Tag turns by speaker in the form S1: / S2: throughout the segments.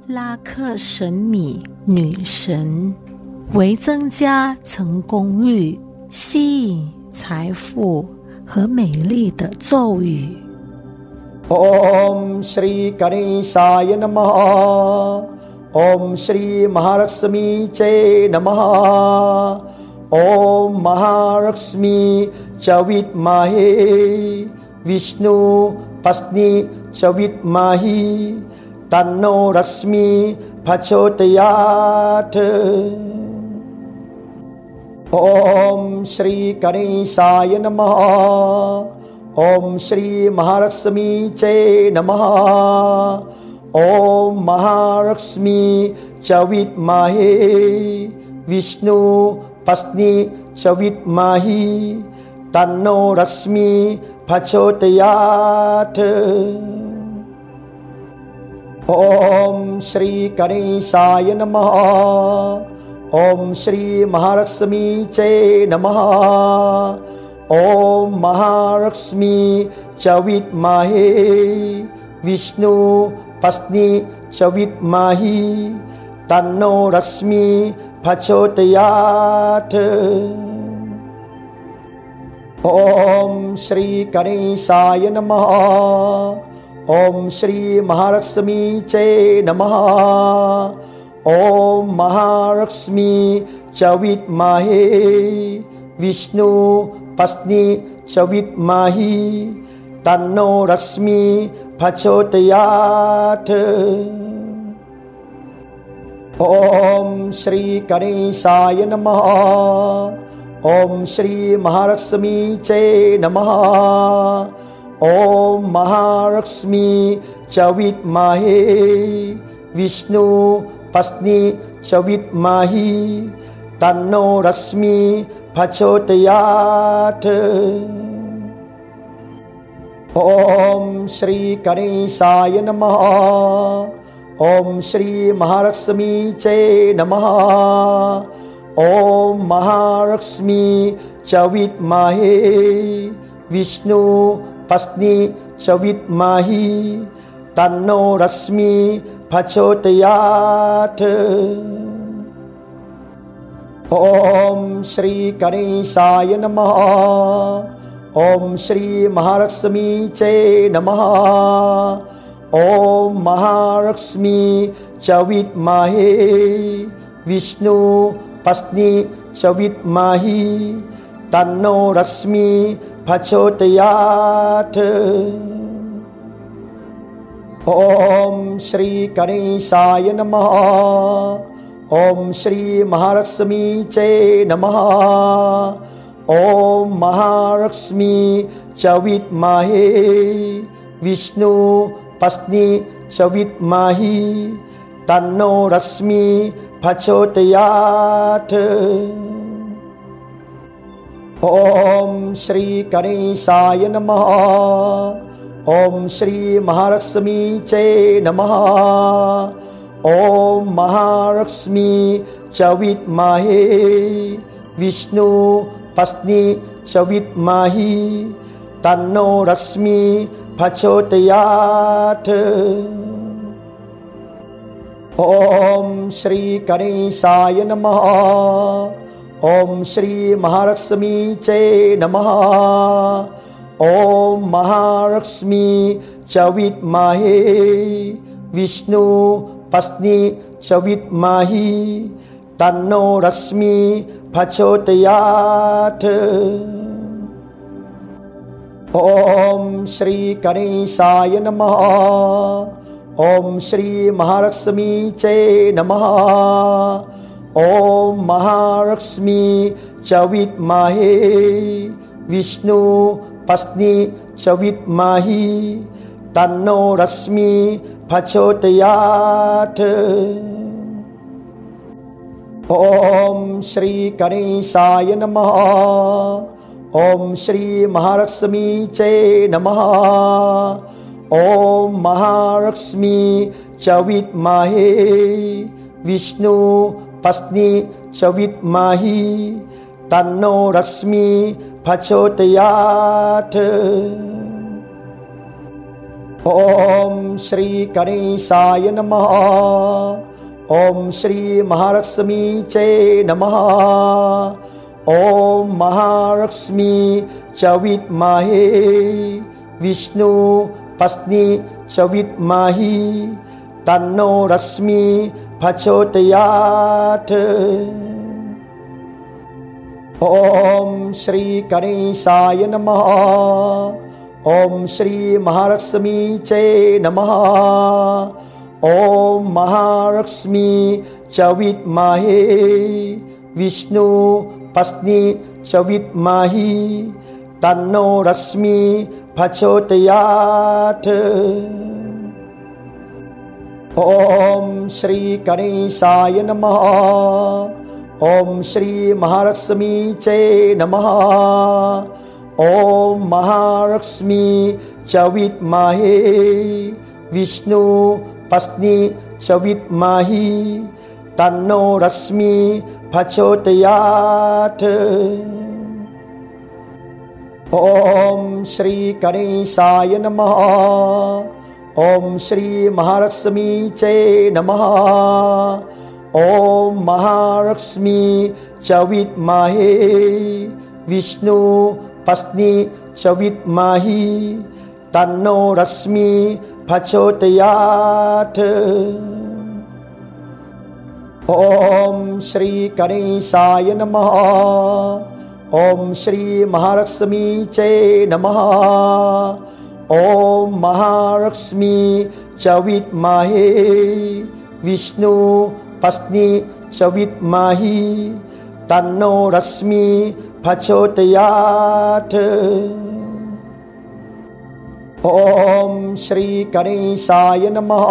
S1: 拉克神米女神，为增加成功率、吸引财富和美丽的咒语。
S2: Om Shri Ganesaya Namaha. Om Shri Mahalakshmi Che Namaha. Om Mahalakshmi Chavitmahe Vishnu Pasni Chavitmahi Tanno Lakshmi Prachodayat. Om Shri Ganesaya Namaha. Om Shri Mahalakshmi Che Namaha. Om Mahalakshmi Chavitmahe Vishnu Pasni Chavitmahi Tanno Lakshmi Prachodayat. Om Shri Ganesaya Namaha. Om Shri Mahalakshmi Che Namaha. Om Mahalakshmi Chavitmahe Vishnu Pasni Chavitmahi Tanno Lakshmi Prachodayat. Om Shri Ganesaya Namaha. Om Shri Mahalakshmi Che Namaha. Om Mahalakshmi Chavitmahe Vishnu Pasni Chavitmahi Tanno Lakshmi Prachodayat. Om Shri Ganesaya Namaha. Om Shri Mahalakshmi Che Namaha. Om Mahalakshmi Chavitmahe Vishnu Pasni Chavitmahi Tanno Lakshmi Prachodayat. Om Shri Ganesaya Namaha. Om Shri Mahalakshmi Che Namaha. Om Mahalakshmi Chavitmahe Vishnu Pasni Chavitmahi Tanno Lakshmi Prachodayat. Om Shri Ganesaya Namaha. Om Shri Mahalakshmi Che Namaha. Om Mahalakshmi Chavitmahe Vishnu Pasni Chavitmahi Tanno Lakshmi Prachodayat. Om Shri Ganesaya Namaha. Om Shri Mahalakshmi Che Namaha. Om Mahalakshmi Chavitmahe Vishnu Pasni Chavitmahi Tanno Lakshmi Prachodayat. Om Shri Ganesaya Namaha. Om Shri Mahalakshmi Che Namaha. Om Mahalakshmi Chavitmahe Vishnu Pasni Chavitmahi Tanno Lakshmi Prachodayat. Om Shri Ganesaya Namaha. Om Shri Mahalakshmi Che Namaha. Om Mahalakshmi Chavitmahe Vishnu Pasni Chavitmahi Tanno Lakshmi Prachodayat. Om Shri Ganesaya Namaha. Om Shri Mahalakshmi Che Namaha. Om Mahalakshmi Chavitmahe Vishnu Pasni Chavitmahi Tanno Lakshmi Prachodayat. Om Shri Ganesaya Namaha. Om Shri Mahalakshmi Che Namaha. Om Mahalakshmi Chavitmahe Vishnu Pasni Chavitmahi Tanno Lakshmi Prachodayat. ओम श्री गणेशाय नमः। ओम श्री महालक्ष्मी चे नमः। ओम महालक्ष्मी च विद्महे विष्णु पत्नी च विद्महे तन्नो लक्ष्मी प्रचोदयात्। ओम श्री गणेशाय नमः। ओम श्री महालक्ष्मी चे नमः। ओम महालक्ष्मी च विद्महे विष्णु पत्नी च विद्महे तन्नो लक्ष्मी प्रचोदयात्। ओम श्री गणेशाय नमः। ओम श्री महालक्ष्मी चे नमः। ओम महालक्ष्मी च विद्महे विष्णु पत्नी च विद्महे तन्नो लक्ष्मी प्रचोदयात्। ओम श्री गणेशाय नमः। ओम श्री महालक्ष्मी चे नमः। ओम महालक्ष्मी च विद्महे विष्णु पत्नी च विद्महे तन्नो लक्ष्मी प्रचोदयात्। ओम श्री गणेशाय नमः। ओम श्री महालक्ष्मी चे नमः। ओम महालक्ष्मी च विद्महे विष्णु पत्नी च विद्महे तन्नो लक्ष्मी प्रचोदयात्। ओम श्री गणेशाय नमः।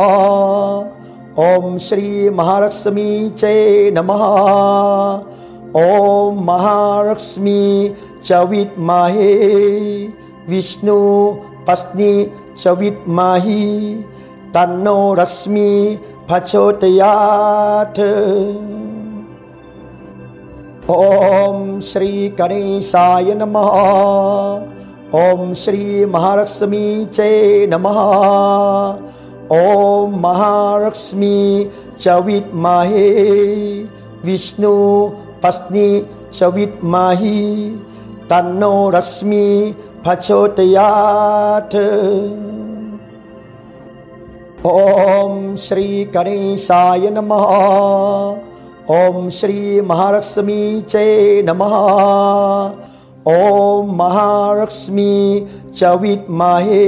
S2: ओम श्री महालक्ष्मी चे नमः। ओम महालक्ष्मी च विद्महे विष्णु पत्नी च विद्महे तन्नो लक्ष्मी प्रचोदयात्। ओम श्री गणेशाय नमः। ओम श्री महालक्ष्मी चे नमः। ओम महालक्ष्मी च विद्महे विष्णु पत्नी च विद्महे तन्नो लक्ष्मी प्रचोदयात्। ओम श्री गणेशाय नमः। ओम श्री महालक्ष्मी चे नमः। ओम महालक्ष्मी च विद्महे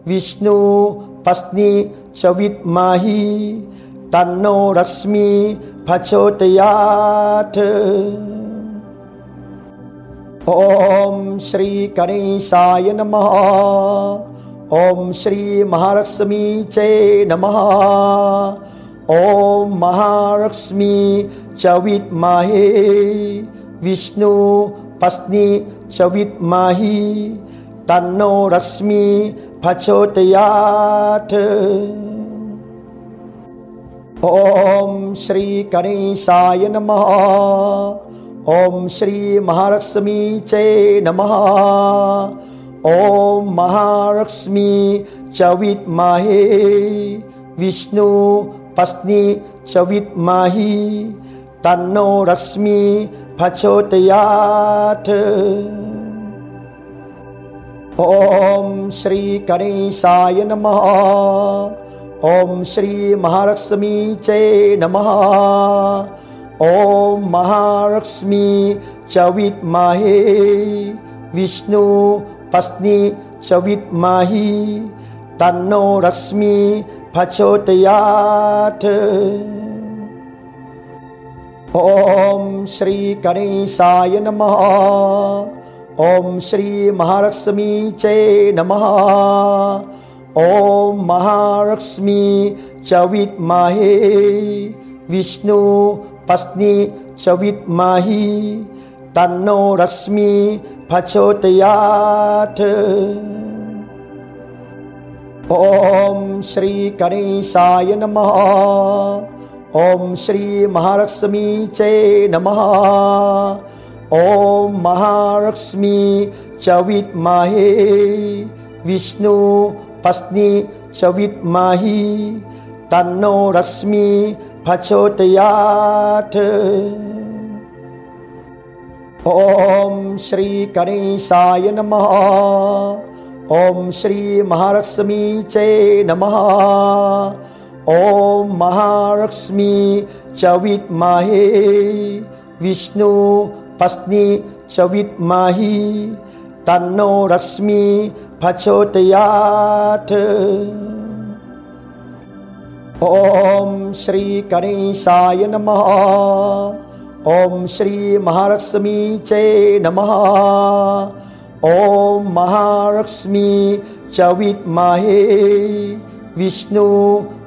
S2: विष्णु पत्नी च विद्महे तन्नो लक्ष्मी प्रचोदयात्। ओम श्री गणेशाय नमः। ओम श्री महालक्ष्मी चे नमः। ओम महालक्ष्मी च विद्महे विष्णु पत्नी च विद्महे तन्नो लक्ष्मी प्रचोदयात्। ओम श्री गणेशाय नमः। ओम श्री महालक्ष्मी चे नमः। ओम महालक्ष्मी च विद्महे विष्णु पत्नी च विद्महे तन्नो लक्ष्मी प्रचोदयात्। ओम श्री गणेशाय नमः। ओम श्री महालक्ष्मी चे नमः। ओम महालक्ष्मी च विद्महे विष्णु पत्नी च विद्महे तन्नो लक्ष्मी प्रचोदयात्। ओम श्री गणेशाय नमः। ओम श्री महालक्ष्मी चे नमः। ओम महालक्ष्मी च विद्महे विष्णु पत्नी च विद्महे तन्नो लक्ष्मी प्रचोदयात्। ओम श्री गणेशाय नमः। ओम श्री महालक्ष्मी चे नमः। ओम महालक्ष्मी च विद्महे विष्णु पस्नी च विद्महि तन्नो रश्मि प्रचोदयात्। ओम श्री गणेशाय नमः। ओम श्री महालक्ष्मी च नमः। ओम महालक्ष्मी च विद्महे विष्णु पस्नी च विद्महि तन्नो रश्मि प्रचोदयात्। ओम श्री गणेशाय नमः। ओम श्री महालक्ष्मी च नमः। ओम महालक्ष्मी च विद्महे विष्णु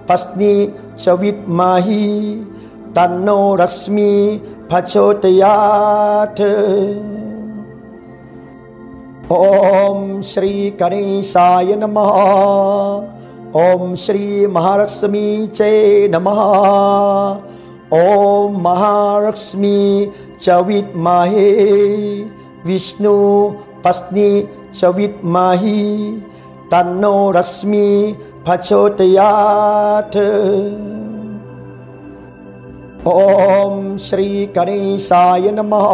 S2: पस्नी च विद्महि तन्नो रश्मि प्रचोदयात्। ओम श्री गणेशाय नमः। ओम श्री महालक्ष्मी च नमः। ओम महालक्ष्मी च विद्महे विष्णु पस्नी च विद्महि तन्नो रश्मि प्रचोदयात्। ओम श्री गणेशाय नमः।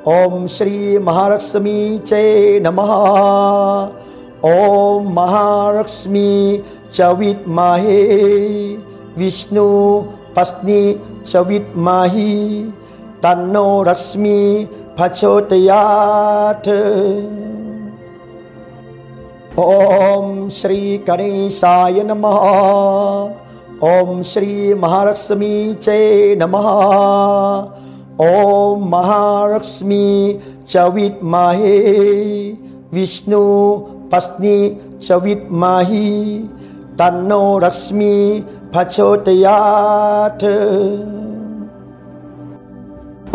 S2: ओम श्री महालक्ष्मी च नमः। ओम महालक्ष्मी च विद्महे विष्णु पस्नी च विद्महि तन्नो रश्मि प्रचोदयात्। ओम श्री गणेशाय नमः। ओम श्री महालक्ष्मी च नमः। ओम महालक्ष्मी च विद्महे विष्णु पस्नी च विद्महि तन्नो रश्मि प्रचोदयात्।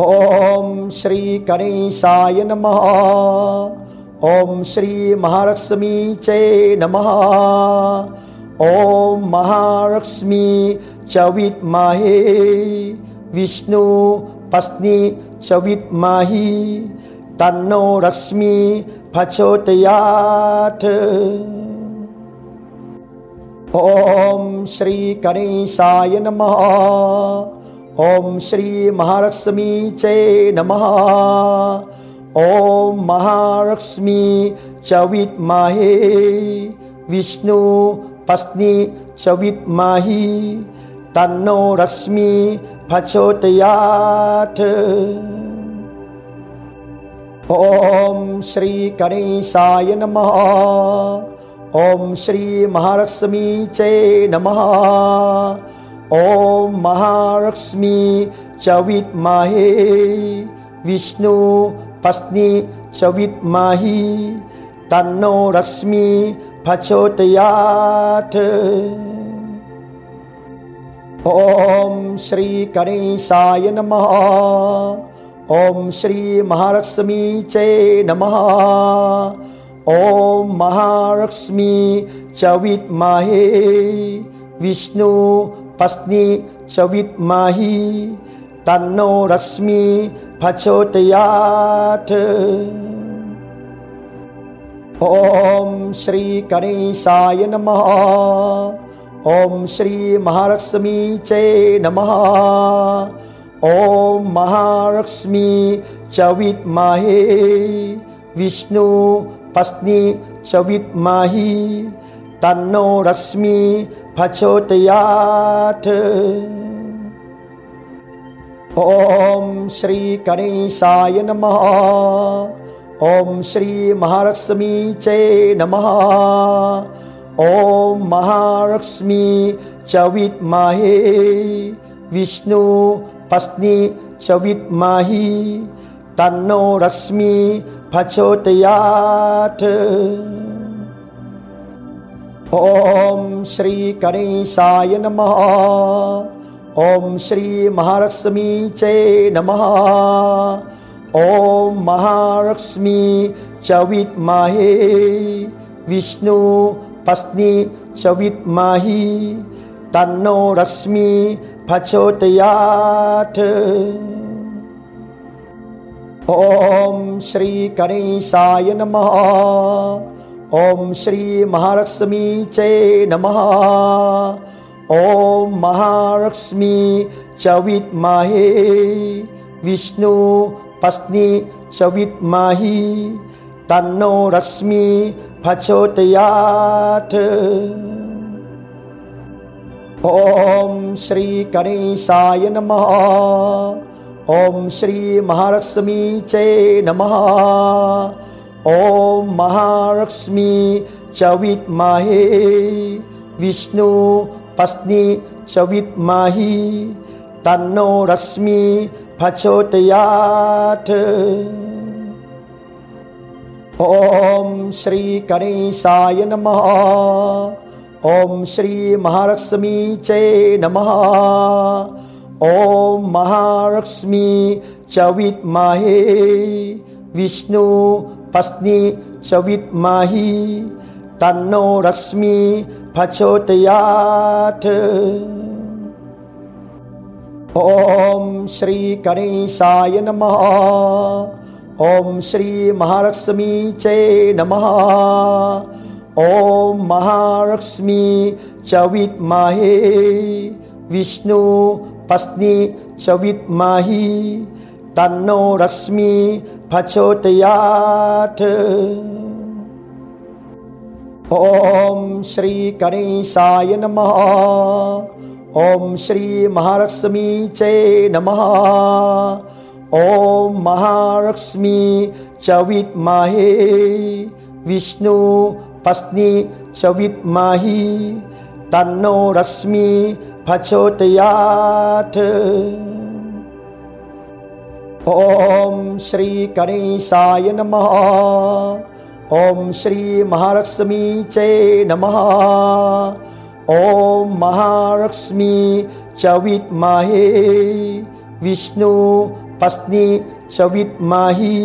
S2: ओम श्री गणेशाय नमः। ओम श्री महालक्ष्मी च नमः। ओम महालक्ष्मी च विद्महे विष्णु पस्नी च विद्महि तन्नो रश्मि प्रचोदयात्। ओम श्री गणेशाय नमः। ओम श्री महालक्ष्मी च नमः। ओम महालक्ष्मी च विद्महे विष्णु पस्नी च विद्महि तन्नो रश्मि प्रचोदयात्। ओम श्री गणेशाय नमः। ओम श्री महालक्ष्मी च नमः। ओम महालक्ष्मी च विद्महे विष्णु पस्नी च विद्महि तन्नो रश्मि प्रचोदयात्। ओम श्री गणेशाय नमः। ओम श्री महालक्ष्मी च नमः। ओम महालक्ष्मी च विद्महे विष्णु पस्नी च विद्महि तन्नो रश्मि प्रचोदयात्। ओम श्री गणेशाय नमः। ओम श्री महालक्ष्मी च नमः। ओम महालक्ष्मी च विद्महे विष्णु पस्नी च विद्महि तन्नो रश्मि प्रचोदयात्। ओम श्री गणेशाय नमः। ओम श्री महालक्ष्मी च नमः। ओम महालक्ष्मी च विद्महे विष्णु पस्नी च विद्महि तन्नो रश्मि प्रचोदयात्। ओम श्री गणेशाय नमः। ओम श्री महालक्ष्मी च नमः। ओम महालक्ष्मी च विद्महे विष्णु पस्नी च विद्महि तन्नो रश्मि प्रचोदयात्। ओम श्री गणेशाय नमः। ॐ श्री महालक्ष्मी च नमः। ॐ महालक्ष्मी च विद्महे विष्णु पत्नी च विद्महे तन्नो लक्ष्मी प्रचोदयात्। ॐ श्री गणेशाय नमः। ॐ श्री महालक्ष्मी च नमः। ॐ महालक्ष्मी च विद्महे विष्णु पत्नी च विद्महे तन्नो लक्ष्मी प्रचोदयात्। ॐ श्री गणेशाय नमः। ॐ श्री महालक्ष्मी च नमः। ॐ महालक्ष्मी च विद्महे विष्णु पत्नी च विद्महे तन्नो लक्ष्मी प्रचोदयात्। ॐ श्री गणेशाय नमः। ॐ श्री महालक्ष्मी च नमः। ॐ महालक्ष्मी च विद्महे विष्णु पत्नी च विद्महे तन्नो लक्ष्मी प्रचोदयात्। ॐ श्री गणेशाय नमः। ॐ श्री महालक्ष्मी च नमः। ॐ महालक्ष्मी च विद्महे विष्णु पत्नी च विद्महे तन्नो लक्ष्मी प्रचोदयात्। ॐ श्री गणेशाय नमः। ॐ श्री महालक्ष्मी च नमः। ॐ महालक्ष्मी च विद्महे विष्णु पत्नी च विद्महे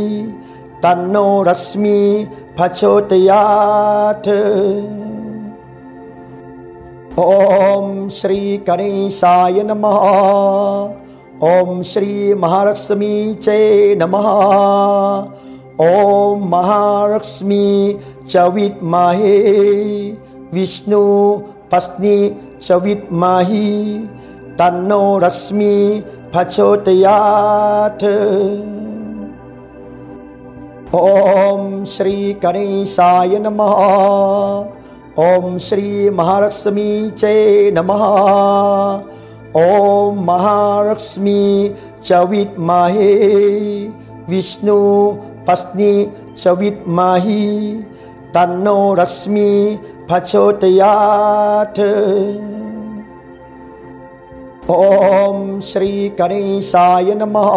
S2: तन्नो लक्ष्मी प्रचोदयात्। ॐ श्री गणेशाय नमः। ॐ श्री महालक्ष्मी च नमः। ॐ महालक्ष्मी च विद्महे विष्णु पत्नी च विद्महे तन्नो लक्ष्मी प्रचोदयात्। ॐ श्री गणेशाय नमः। ॐ श्री महालक्ष्मी च नमः। ॐ महालक्ष्मी च विद्महे विष्णु पत्नी च विद्महे तन्नो लक्ष्मी प्रचोदयात्। ॐ श्री गणेशाय नमः।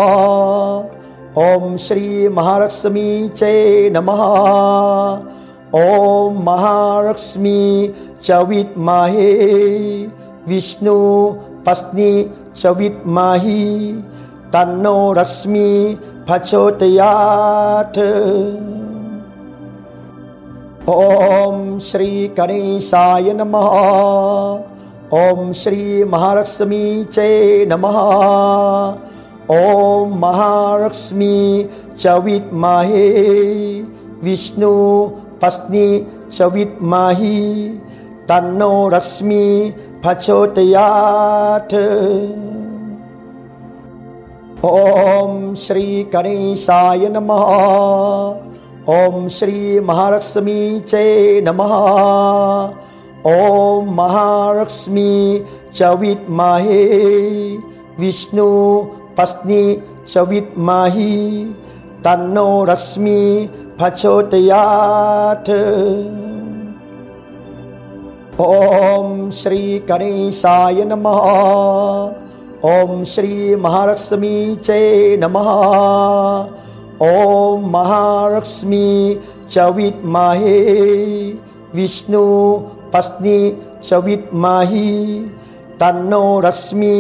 S2: ॐ श्री महालक्ष्मी च नमः। ॐ महालक्ष्मी च विद्महे विष्णु पत्नी च विद्महे तन्नो लक्ष्मी प्रचोदयात्। ॐ श्री गणेशाय नमः। ॐ श्री महालक्ष्मी च नमः। ॐ महालक्ष्मी च विद्महे विष्णु पत्नी च विद्महे तन्नो लक्ष्मी प्रचोदयात्। ॐ श्री गणेशाय नमः। ॐ श्री महालक्ष्मी च नमः। ॐ महालक्ष्मी च विद्महे विष्णु पत्नी च विद्महे तन्नो लक्ष्मी प्रचोदयात्। ॐ श्री गणेशाय नमः। ॐ श्री महालक्ष्मी च नमः। ॐ महालक्ष्मी च विद्महे विष्णु पत्नी च विद्महे तन्नो लक्ष्मी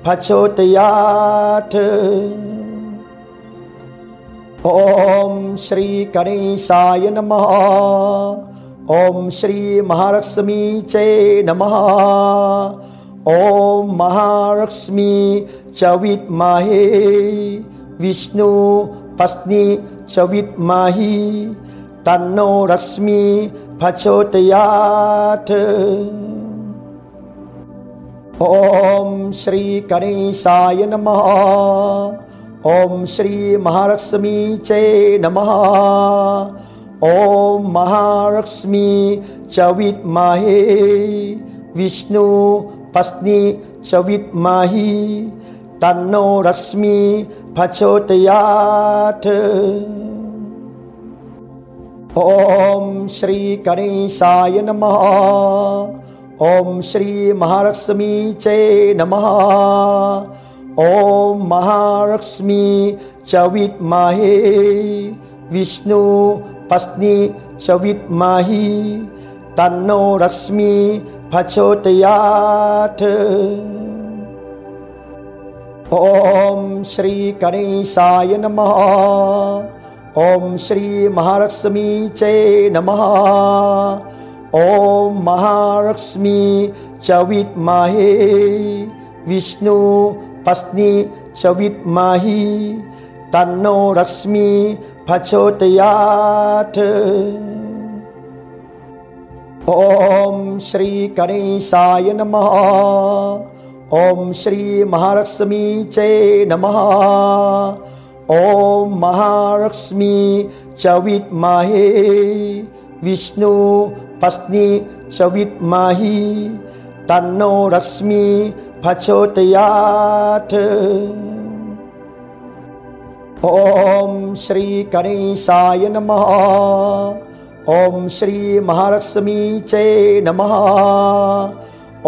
S2: प्रचोदयात्। ॐ श्री गणेशाय नमः। ॐ श्री महालक्ष्मी च नमः। ॐ महालक्ष्मी च विद्महे विष्णु पत्नी च विद्महे तन्नो रश्मि प्रचोदयात्। ओम श्री गणेशाय नमः। ओम श्री महालक्ष्मी च नमः। ओम महालक्ष्मी च विद्महे विष्णु पत्नी च विद्महे तन्नो रश्मि प्रचोदयात्। ओम श्री गणेशाय नमः। ओम श्री महालक्ष्मी च नमः। ओम महालक्ष्मी च विद्महे विष्णु पत्नी च विद्महे तन्नो रश्मि प्रचोदयात्। ओम श्री गणेशाय नमः। ओम श्री महालक्ष्मी च नमः। ओम महालक्ष्मी च विद्महे विष्णु पत्नी च विद्महे तन्नो रश्मि प्रचोदयात्। ओम श्री गणेशाय नमः। ओम श्री महालक्ष्मी च नमः। ओम महालक्ष्मी च विद्महे विष्णु पत्नी च विद्महे तन्नो रश्मि प्रचोदयात्। ओम श्री गणेशाय नमः। ओम श्री महालक्ष्मी च नमः।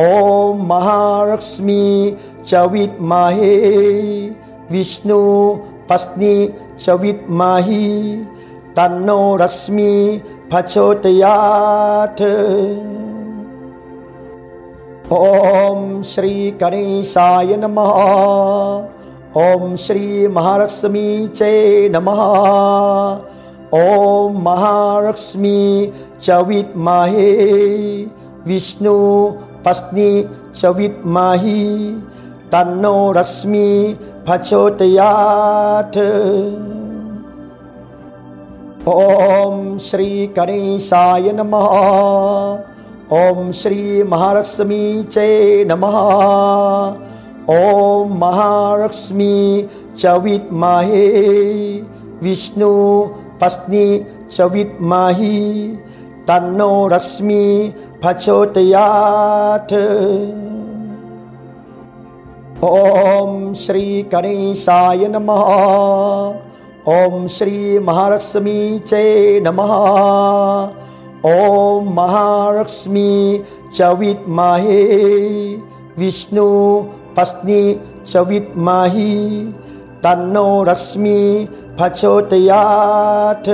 S2: ओम महालक्ष्मी च विद्महे विष्णु पत्नी च विद्महे तन्नो रश्मि प्रचोदयात्। ओम श्री गणेशाय नमः। ओम श्री महालक्ष्मी च नमः। ओम महालक्ष्मी च विद्महे विष्णु पत्नी च विद्महे तन्नो रश्मि प्रचोदयात्। ओम श्री गणेशाय नमः। ओम श्री महालक्ष्मी च नमः। ओम महालक्ष्मी च विद्महे विष्णु पत्नी च विद्महे तन्नो रश्मि प्रचोदयात्। ओम श्री गणेशाय नमः। ओम श्री महालक्ष्मी च नमः। ओम महालक्ष्मी च विद्महे विष्णु पत्नी च विद्महे तन्नो रश्मि प्रचोदयात्।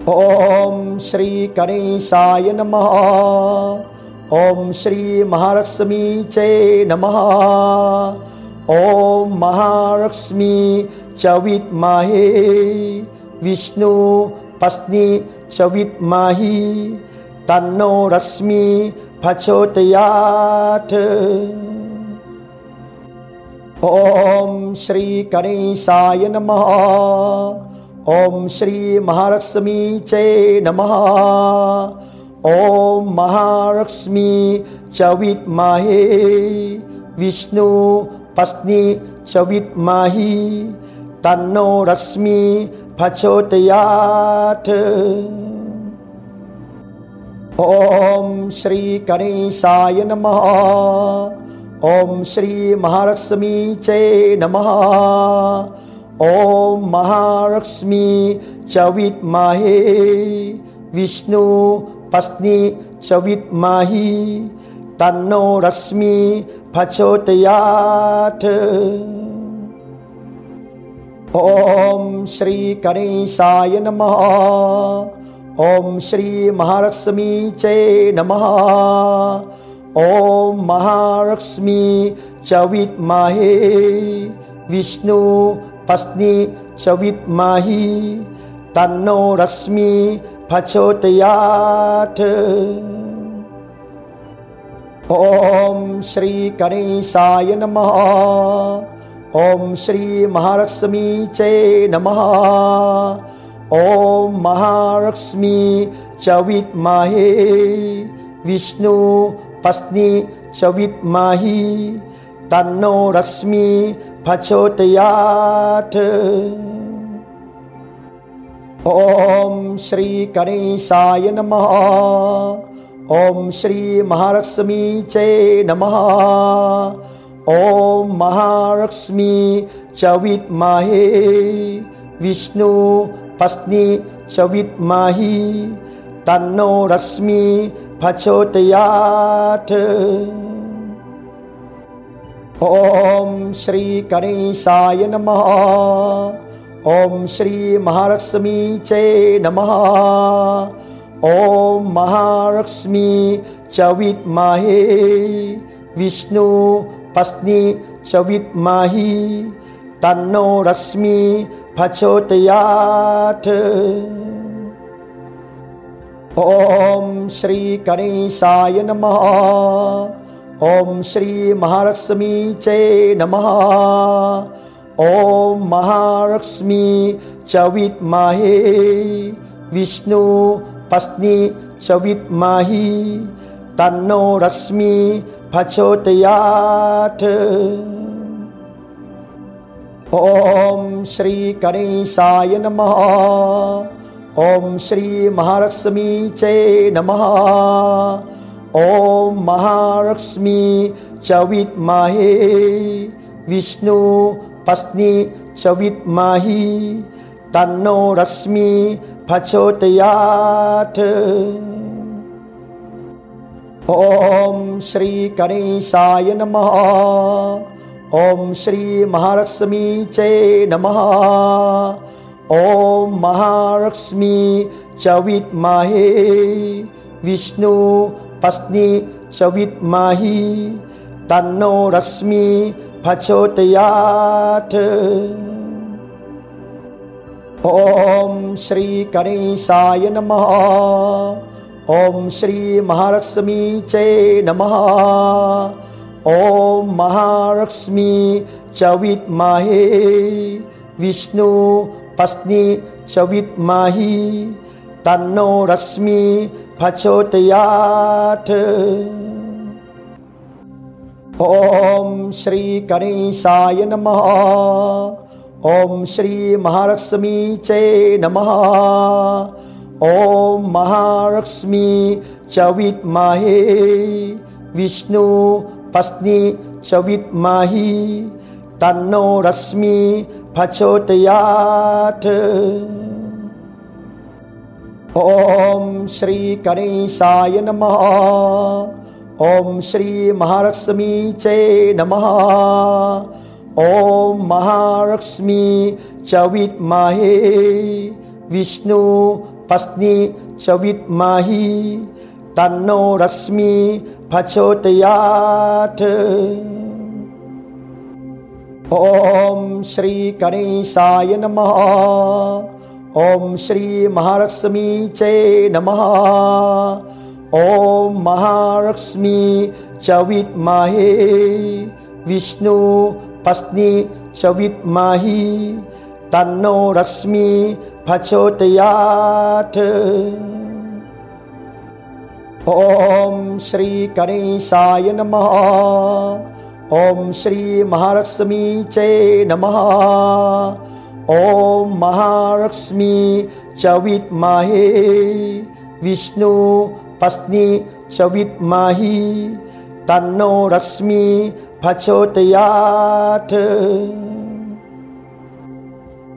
S2: ओम श्री गणेशाय नमः। ओम श्री महालक्ष्मी च नमः। ओम महालक्ष्मी च विद्महे विष्णु पत्नी च विद्महे तन्नो रश्मि प्रचोदयात्। ओम श्री गणेशाय नमः। ओम श्री महालक्ष्मी च नमः। ओम महालक्ष्मी च विद्महे विष्णु पत्नी च विद्महे तन्नो रश्मि प्रचोदयात्। ओम श्री गणेशाय नमः। ओम श्री महालक्ष्मी च नमः। ओम महालक्ष्मी च विद्महे विष्णु पत्नी च विद्महे तन्नो रश्मि प्रचोदयात्। ओम श्री गणेशाय नमः। ओम श्री महालक्ष्मी च नमः। ओम महालक्ष्मी च विद्महे विष्णु पत्नी च विद्महे तन्नो रश्मि प्रचोदयात्। ओम श्री गणेशाय नमः। ओम श्री महालक्ष्मी च नमः। ॐ महालक्ष्मी च विद्महे विष्णु पत्नी च विद्महे तन्नो लक्ष्मी प्रचोदयात्। ॐ श्री गणेशाय नमः। ॐ श्री महालक्ष्मी च नमः। ॐ महालक्ष्मी च विद्महे विष्णु पत्नी च विद्महे तन्नो लक्ष्मी प्रचोदयात्। ॐ श्री गणेशाय नमः। ॐ श्री महालक्ष्मी च नमः। ॐ महालक्ष्मी च विद्महे विष्णु पत्नी च विद्महे तन्नो लक्ष्मी प्रचोदयात्। ॐ श्री गणेशाय नमः। ॐ श्री महालक्ष्मी च नमः। ॐ महालक्ष्मी च विद्महे विष्णु पत्नी च विद्महे तन्नो लक्ष्मी प्रचोदयात्। ॐ श्री गणेशाय नमः। ॐ श्री महालक्ष्मी च नमः। ॐ महालक्ष्मी च विद्महे विष्णु पत्नी च विद्महे तन्नो लक्ष्मी प्रचोदयात्। ॐ श्री गणेशाय नमः। ॐ श्री महालक्ष्मी च नमः। ॐ महालक्ष्मी च विद्महे विष्णु पत्नी च विद्महे तन्नो लक्ष्मी प्रचोदयात्। ॐ श्री गणेशाय नमः। ॐ श्री महालक्ष्मी च नमः। ॐ महालक्ष्मी च विद्महे विष्णु पत्नी च विद्महे तन्नो लक्ष्मी प्रचोदयात्। ॐ श्री गणेशाय नमः। ॐ श्री महालक्ष्मी च नमः। ॐ महालक्ष्मी च विद्महे विष्णु पत्नी च विद्महे तन्नो लक्ष्मी प्रचोदयात्। ॐ श्री गणेशाय नमः। ॐ श्री महालक्ष्मी च नमः। ॐ महालक्ष्मी च विद्महे विष्णु पत्नी च विद्महे तन्नो लक्ष्मी प्रचोदयात्। ॐ श्री गणेशाय नमः। ॐ श्री महालक्ष्मी च नमः। ॐ महालक्ष्मी च विद्महे विष्णु पत्नी च विद्महे तन्नो लक्ष्मी प्रचोदयात्। ॐ श्री गणेशाय नमः। ॐ श्री महालक्ष्मी च नमः। ॐ महालक्ष्मी च विद्महे विष्णु पत्नी च विद्महे तन्नो लक्ष्मी प्रचोदयात्।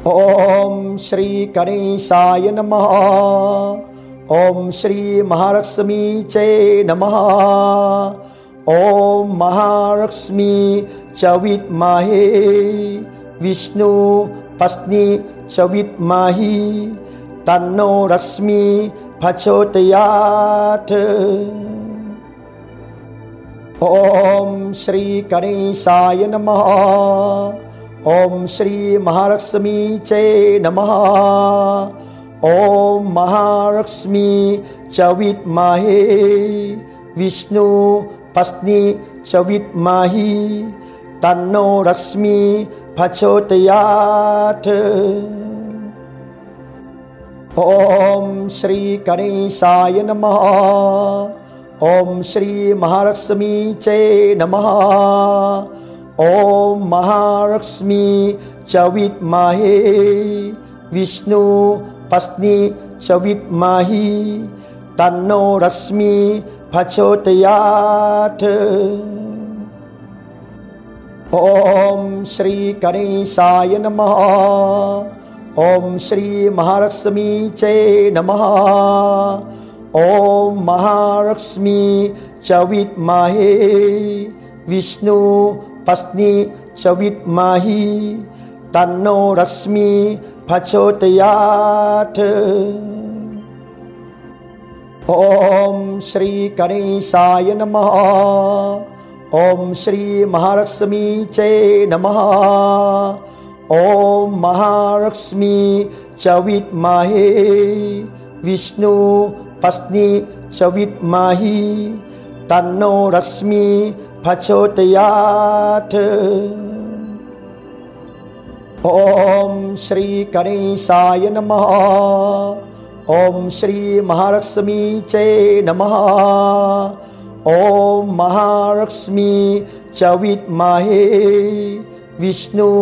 S2: ॐ श्री गणेशाय नमः। ॐ श्री महालक्ष्मी च नमः। ॐ महालक्ष्मी च विद्महे विष्णु पत्नी च विद्महे तन्नो लक्ष्मी प्रचोदयात्। ॐ श्री गणेशाय नमः। ॐ श्री महालक्ष्मी च नमः। ॐ महालक्ष्मी च विद्महे विष्णु पत्नी च विद्महे तन्नो लक्ष्मी प्रचोदयात्। ओम श्री गणेशाय नमः। ओम श्री महालक्ष्मी चे नमः। ओम महालक्ष्मी च विद्महे विष्णु पत्नी च विद्महे तन्नो लक्ष्मी प्रचोदयात्। ओम श्री गणेशाय नमः। ओम श्री महालक्ष्मी चे नमः। ओम महालक्ष्मी च विद्महे विष्णु पत्नी च विद्महे तन्नो लक्ष्मी प्रचोदयात्। ओम श्री गणेशाय नमः। ओम श्री महालक्ष्मी चे नमः। ओम महालक्ष्मी च विद्महे विष्णु पत्नी च विद्महे तन्नो लक्ष्मी प्रचोदयात्। ओम श्री गणेशाय नमः। ओम श्री महालक्ष्मी चे नमः। ओम महालक्ष्मी च विद्महे विष्णु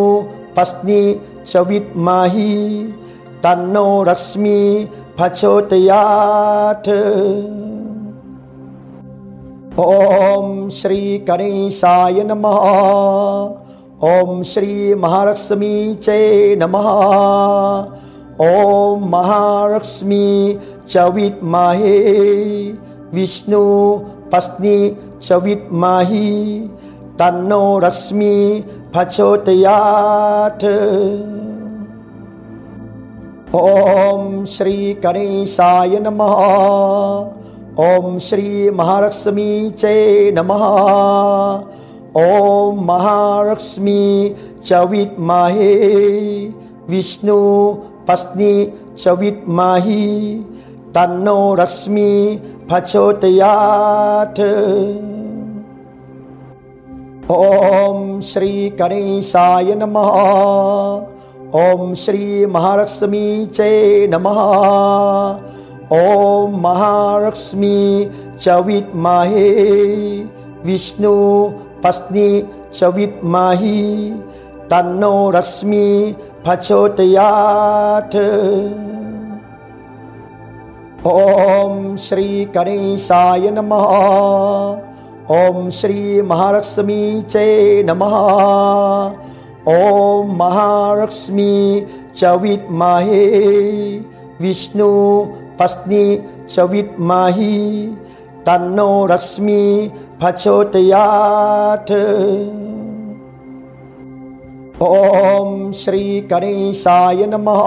S2: पत्नी च विद्महे तन्नो लक्ष्मी प्रचोदयात्। ओम श्री गणेशाय नमः। ओम श्री महालक्ष्मी चे नमः। ओम महालक्ष्मी च विद्महे विष्णु पत्नी च विद्महे तन्नो लक्ष्मी प्रचोदयात्। ओम श्री गणेशाय नमः। ओम श्री महालक्ष्मी चे नमः। ओम महालक्ष्मी च विद्महे विष्णु पत्नी च विद्महे तन्नो लक्ष्मी प्रचोदयात्। ओम श्री गणेशाय नमः। ओम श्री महालक्ष्मी चे नमः। ओम महालक्ष्मी च विद्महे विष्णु पत्नी च विद्महे तन्नो लक्ष्मी प्रचोदयात्। ओम श्री गणेशाय नमः। ओम श्री महालक्ष्मी चे नमः। ओम महालक्ष्मी च विद्महे विष्णु पत्नी च विद्महे तन्नो लक्ष्मी प्रचोदयात्। ओम श्री गणेशाय नमः।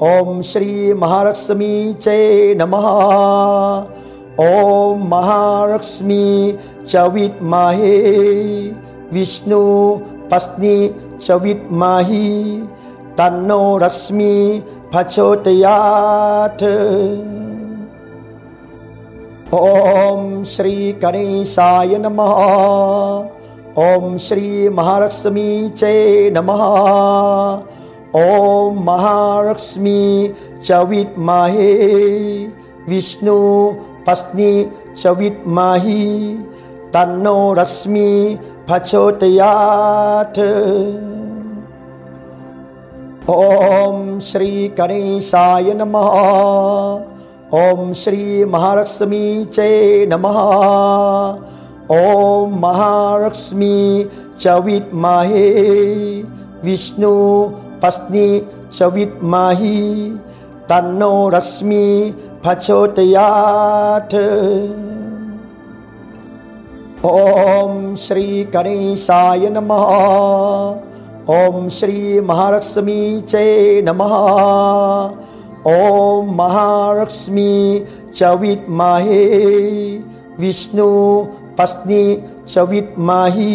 S2: ओम श्री महालक्ष्मी चे नमः। ओम महालक्ष्मी च विद्महे विष्णु पत्नी च विद्महे तन्नो लक्ष्मी प्रचोदयात्। ओम श्री गणेशाय नमः। ओम श्री महालक्ष्मी चे नमः। ओम महालक्ष्मी च विद्महे विष्णु पत्नी च विद्महे तन्नो लक्ष्मी प्रचोदयात्। ओम श्री गणेशाय नमः। ओम श्री महालक्ष्मी चे नमः। ओम महालक्ष्मी च विद्महे विष्णु पत्नी च विद्महे तन्नो लक्ष्मी प्रचोदयात्। ओम श्री गणेशाय नमः। ओम श्री महालक्ष्मी चे नमः। ओम महालक्ष्मी च विद्महे विष्णु पत्नी च विद्महे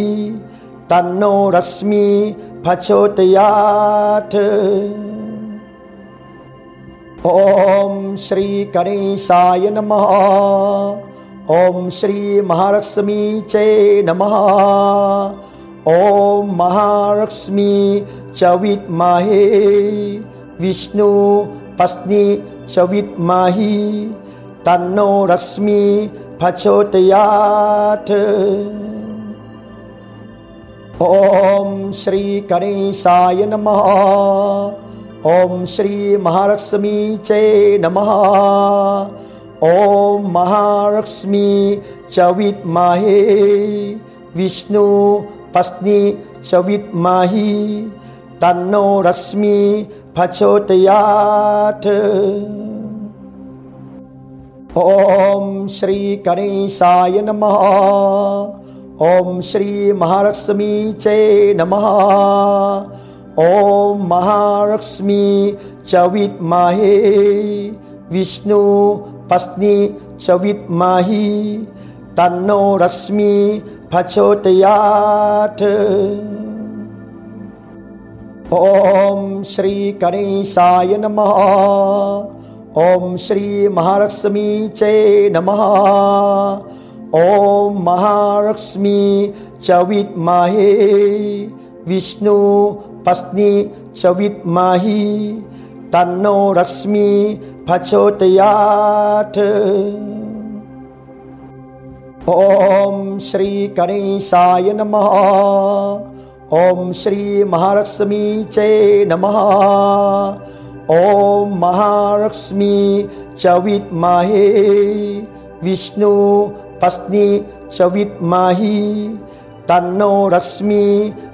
S2: तन्नो लक्ष्मी प्रचोदयात्। ओम श्री गणेशाय नमः। ओम श्री महालक्ष्मी चे नमः। ओम महालक्ष्मी च विद्महे विष्णु पत्नी च विद्महे तन्नो रश्मि प्रचोदयात्। ओम श्री गणेशाय नमः। ओम श्री महालक्ष्मी च नमः। ओम महालक्ष्मी च विद्महे विष्णु पत्नी च विद्महे तन्नो रश्मि प्रचोदयात्। ओम श्री गणेशाय नमः। ओम श्री महालक्ष्मी च नमः। ओम महालक्ष्मी च विद्महे विष्णु पत्नी च विद्महे तन्नो रश्मि प्रचोदयात्। ओम श्री गणेशाय नमः। ओम श्री महालक्ष्मी च नमः। ओम महालक्ष्मी च विद्महे विष्णु पत्नी च विद्महे तन्नो रश्मि प्रचोदयात्। ओम श्री गणेशाय नमः। ओम श्री महालक्ष्मी च नमः। ओम महालक्ष्मी च विद्महे विष्णु पत्नी च विद्महे तन्नो रश्मि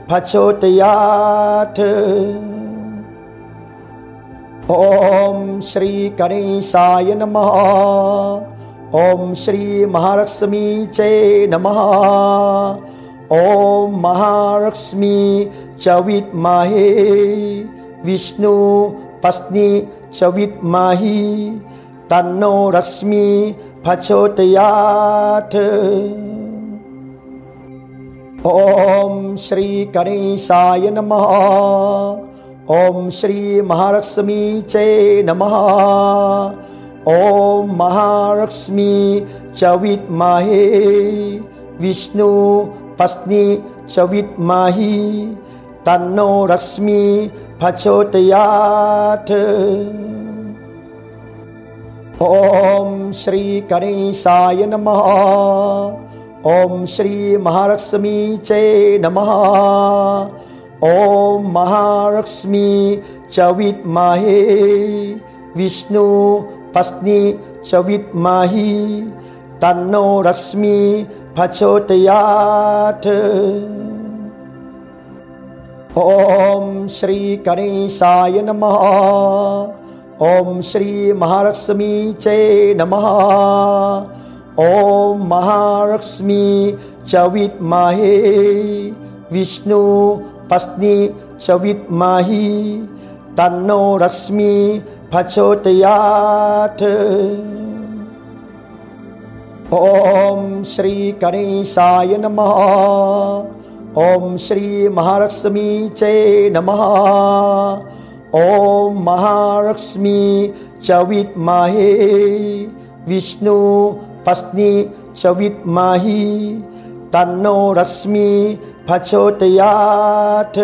S2: प्रचोदयात्। ओम श्री गणेशाय नमः। ओम श्री महालक्ष्मी च नमः। ओम महालक्ष्मी च विद्महे विष्णु पत्नी च विद्महे तन्नो रश्मि प्रचोदयात्। ओम श्री गणेशाय नमः। ओम श्री महालक्ष्मी च नमः। ओम महालक्ष्मी च विद्महे विष्णु पत्नी च विद्महे तन्नो रश्मि प्रचोदयात्। ओम श्री गणेशाय नमः। ओम श्री महालक्ष्मी च नमः। ओम महालक्ष्मी च विद्महे विष्णु पत्नी च विद्महे तन्नो रश्मि प्रचोदयात्। ओम श्री गणेशाय नमः। ओम श्री महालक्ष्मी च नमः। ओम महालक्ष्मी च विद्महे विष्णु पत्नी च विद्महे तन्नो रश्मि प्रचोदयात्। ओम श्री गणेशाय नमः। ओम श्री महालक्ष्मी च नमः। ओम महालक्ष्मी च विद्महे विष्णु पत्नी च विद्महे तन्नो रश्मि प्रचोदयात्।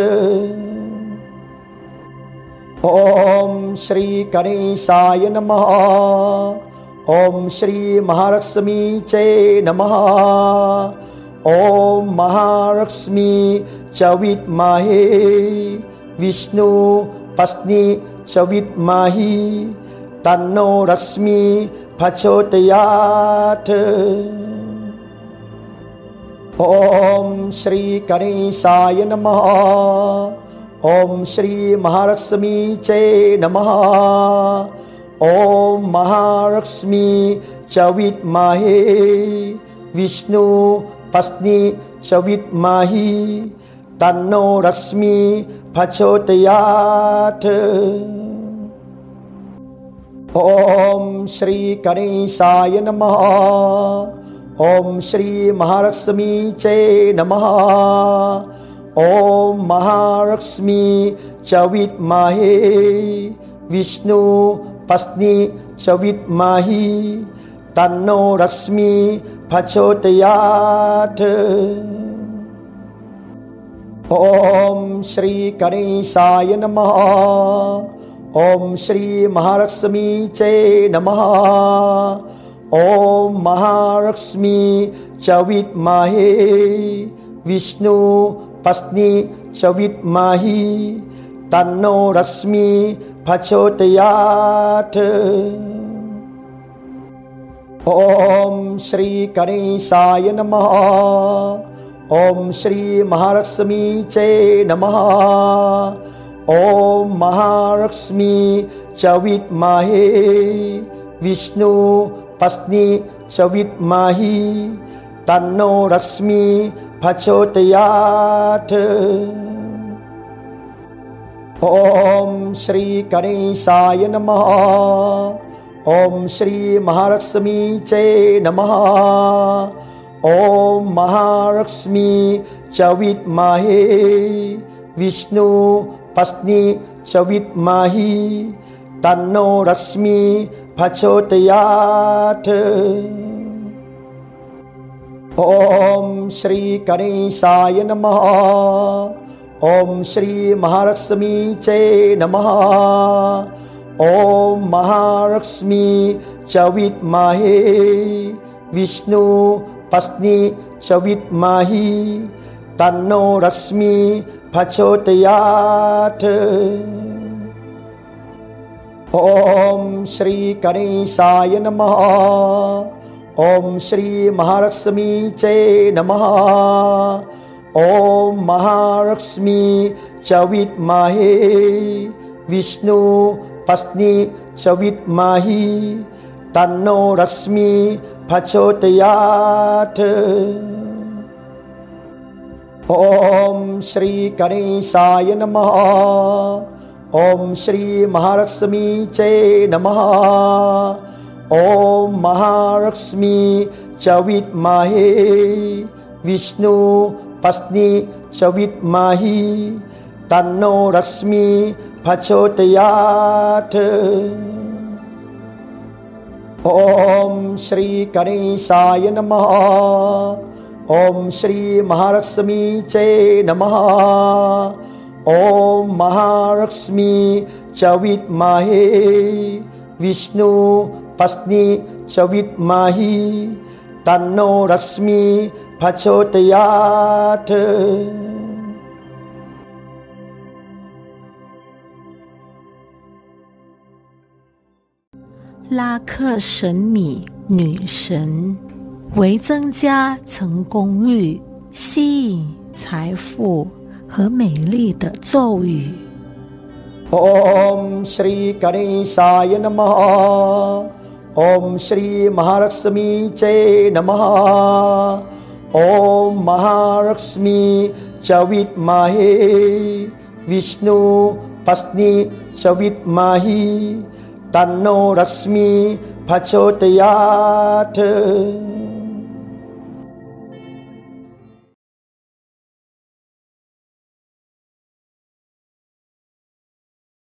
S2: ओम श्री गणेशाय नमः। ओम श्री महालक्ष्मी च नमः। ओम महालक्ष्मी च विद्महे विष्णु पत्नी च विद्महे तन्नो रश्मि प्रचोदयात्। ओम श्री गणेशाय नमः। ओम श्री महालक्ष्मी च नमः। ओम महालक्ष्मी च विद्महे विष्णु पत्नी च विद्महे तन्नो रश्मि प्रचोदयात्। ओम श्री गणेशाय नमः। ओम श्री महालक्ष्मी च नमः। ओम महालक्ष्मी च विद्महे विष्णु पत्नी च विद्महे तन्नो रश्मि प्रचोदयात्। ओम श्री गणेशाय नमः। ओम श्री महालक्ष्मी च नमः। ओम महालक्ष्मी च विद्महे विष्णु पत्नी च विद्महे तन्नो लक्ष्मी प्रचोदयात्। ओम श्री गणेशाय नमः। ओम श्री महालक्ष्मी च नमः। ओम महालक्ष्मी च विद्महे विष्णु पत्नी च विद्महे तन्नो लक्ष्मी प्रचोदयात्। ओम श्री गणेशाय नमः। ओम श्री महालक्ष्मी च नमः। ओम महालक्ष्मी च विद्महे विष्णु पत्नी च विद्महे तन्नो लक्ष्मी प्रचोदयात्। ओम श्री गणेशाय नमः। ओम श्री महालक्ष्मी च नमः। ओम महालक्ष्मी च विद्महे विष्णु पत्नी च विद्महे तन्नो लक्ष्मी प्रचोदयात्। ओम श्री गणेशाय नमः। ओम श्री महालक्ष्मी च नमः। ओम महालक्ष्मी च विद्महे विष्णु पत्नी च विद्महे तन्नो लक्ष्मी प्रचोदयात्। ओम श्री गणेशाय नमः। ओम श्री महालक्ष्मी च नमः। ओम महालक्ष्मी च विद्महे विष्णु पत्नी च विद्महे तन्नो लक्ष्मी प्रचोदयात्। ओम श्री गणेशाय नमः। ओम श्री महालक्ष्मी च नमः। ओम महालक्ष्मी च विद्महे विष्णु पत्नी च विद्महे तन्नो लक्ष्मी प्रचोदयात्।
S1: 拉克神米女神，为增加成功率、吸引财富和美丽的咒语。
S2: ओम श्री गणेशाय नमः। ओम श्री महालक्ष्मी च नमः। ओम महालक्ष्मी च विद्महे विष्णु पत्नी च विद्महे तन्नो लक्ष्मी प्रचोदयात्।